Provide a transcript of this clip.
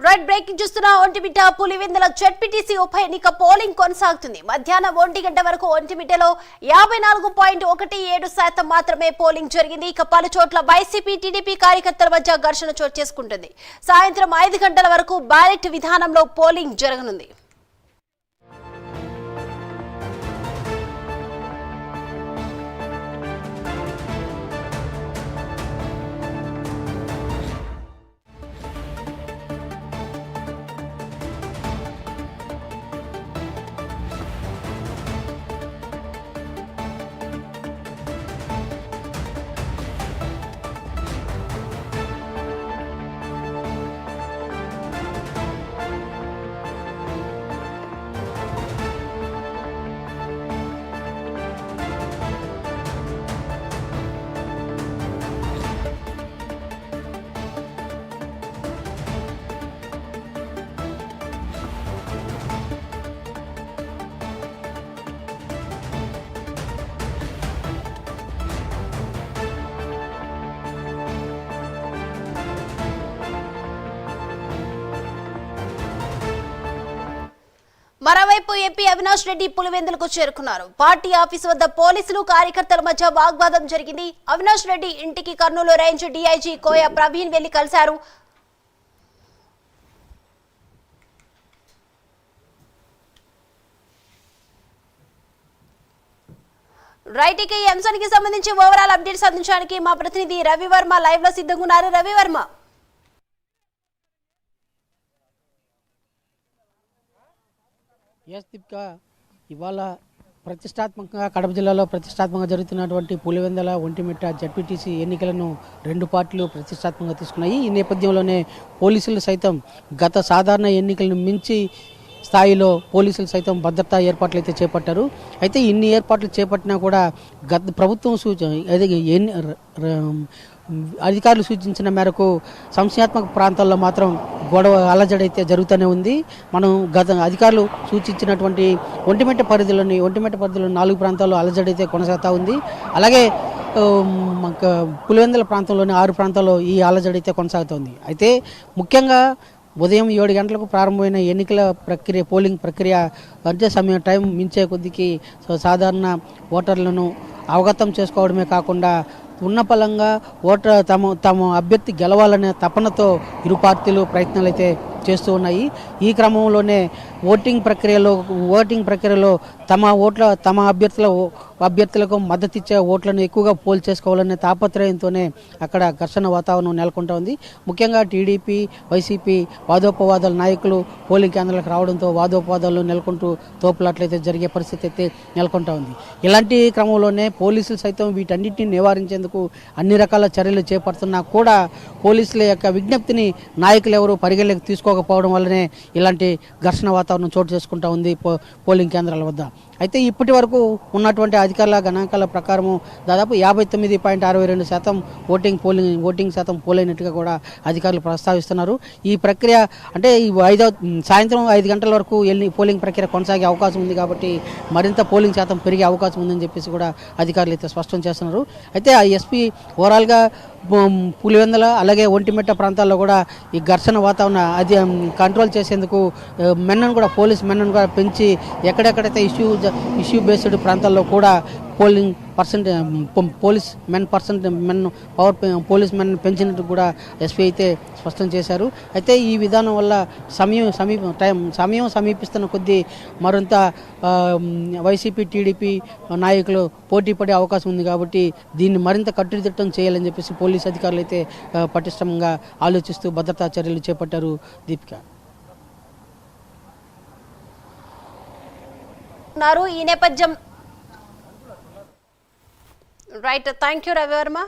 Right breaking చూస్తున్నా Vontimitta Pulivendula ZPTC ఉప ఎన్నిక పోలింగ్ కొనసాగుతుంది. మధ్యాహ్నం 1 గంట వరకు ఒంటిమిట్టలో 54.17% మాత్రమే పోలింగ్ జరిగింది. ఇక పలు చోట్ల వైసీపీ టీడీపీ కార్యకర్తల మధ్య ఘర్షణ చోటు చేసుకుంటుంది. సాయంత్రం 5 గంటల వరకు బ్యాలెట్ విధానంలో పోలింగ్ జరగనుంది. మరోవైపు ఎంపీ అవినాష్ రెడ్డి పులివెందులకు చేరుకున్నారు. పార్టీ ఆఫీసు వద్ద పోలీసులు కార్యకర్తల మధ్య వాగ్వాదం జరిగింది. అవినాష్ రెడ్డి ఇంటికి కర్నూలు రేంజ్ డీఐజీ కోయ ప్రవీణ్ వెళ్లి కలిశారు. రైట్, ఇక ఈ అంశానికి సంబంధించి ఓవరాల్ అప్డేట్స్ అందించడానికి మా ప్రతినిధి రవివర్మ లైవ్ లో సిద్ధంగా ఉన్నారు. రవివర్మ, దీపిక, ఇవాళ ప్రతిష్టాత్మకంగా కడప జిల్లాలో ప్రతిష్టాత్మకంగా జరుగుతున్నటువంటి పులివెందుల ఒంటిమిట్ట జెడ్పీటీసీ ఎన్నికలను రెండు పార్టీలు ప్రతిష్టాత్మకంగా తీసుకున్నాయి. ఈ నేపథ్యంలోనే పోలీసులు సైతం గత సాధారణ ఎన్నికలను మించి స్థాయిలో పోలీసులు సైతం భద్రతా ఏర్పాట్లు అయితే చేపట్టారు. అయితే ఇన్ని ఏర్పాట్లు చేపట్టినా కూడా గత ప్రభుత్వం అధికారులు సూచించిన మేరకు సంశయాత్మక ప్రాంతాల్లో మాత్రం గొడవ అలజడి అయితే జరుగుతూనే ఉంది. మనం గత అధికారులు సూచించినటువంటి ఒంటిమిట్ట పరిధిలో 4 ప్రాంతాల్లో అలజడి అయితే కొనసాగుతూ ఉంది. అలాగే పులివెందుల ప్రాంతంలోని 6 ప్రాంతాల్లో ఈ అలజడి అయితే కొనసాగుతోంది. అయితే ముఖ్యంగా ఉదయం 7 గంటలకు ప్రారంభమైన ఎన్నికల ప్రక్రియ, పోలింగ్ ప్రక్రియ మధ్య సమయం టైం మించే కొద్దికి సాధారణ ఓటర్లను అవగతం చేసుకోవడమే కాకుండా ఉన్న పలంగా తమ అభ్యర్థి గెలవాలనే తపనతో ఇరు పార్టీలు ప్రయత్నాలు అయితే చేస్తూ ఉన్నాయి. ఈ క్రమంలోనే ఓటింగ్ ప్రక్రియలో తమ అభ్యర్థులకు మద్దతు ఇచ్చే ఓట్లను ఎక్కువగా పోల్ చేసుకోవాలనే తాపత్రయంతోనే అక్కడ ఘర్షణ వాతావరణం నెలకొంటూ ఉంది. ముఖ్యంగా టీడీపీ, వైసీపీ వాదోపవాదాల నాయకులు పోలింగ్ కేంద్రాలకు రావడంతో వాదోపవాదాలు నెలకొంటూ తోపులాట్లయితే జరిగే పరిస్థితి అయితే నెలకొంటూ ఉంది. ఇలాంటి క్రమంలోనే పోలీసులు సైతం వీటన్నిటిని నివారించేందుకు అన్ని రకాల చర్యలు చేపడుతున్నా కూడా పోలీసుల యొక్క విజ్ఞప్తిని నాయకులు ఎవరు పరిగణలోకి తీసుకోకపోవడం వల్లనే ఇలాంటి ఘర్షణ వాతావరణం చోటు చేసుకుంటూ ఉంది పోలింగ్ కేంద్రాల వద్ద. అయితే ఇప్పటి వరకు ఉన్నటువంటి అధికారుల గణాంకాల ప్రకారము దాదాపు 59.62% ఓటింగ్ శాతం పోలైనట్టుగా కూడా అధికారులు ప్రస్తావిస్తున్నారు. ఈ ప్రక్రియ అంటే సాయంత్రం 5 గంటల వరకు పోలింగ్ ప్రక్రియ కొనసాగే అవకాశం ఉంది కాబట్టి మరింత పోలింగ్ శాతం పెరిగే అవకాశం ఉందని చెప్పేసి కూడా అధికారులు అయితే స్పష్టం చేస్తున్నారు. అయితే ఆ ఎస్పీ ఓవరాల్గా పులివెందుల అలాగే ఒంటిమిట్ట ప్రాంతాల్లో కూడా ఈ ఘర్షణ వాతావరణ అది కంట్రోల్ చేసేందుకు పోలీస్ మెన్నను కూడా పెంచి ఎక్కడెక్కడైతే ఇష్యూ బేస్డ్ ప్రాంతాల్లో కూడా పోలీస్ మెన్ పెంచినట్టు కూడా ఎస్పీ అయితే స్పష్టం చేశారు. అయితే ఈ విధానం వల్ల సమయం సమీపిస్తున్న కొద్దీ మరింత వైసీపీ టీడీపీ నాయకులు పోటీ పడే అవకాశం ఉంది కాబట్టి దీన్ని మరింత కట్టుదిట్టం చేయాలని చెప్పేసి పోలీస్ అధికారులు అయితే పటిష్టంగా ఆలోచిస్తూ భద్రతా చర్యలు చేపట్టారు. దీపిక, ఈ నేపథ్యం రైట్, థ్యాంక్ యూ రవివర్మ.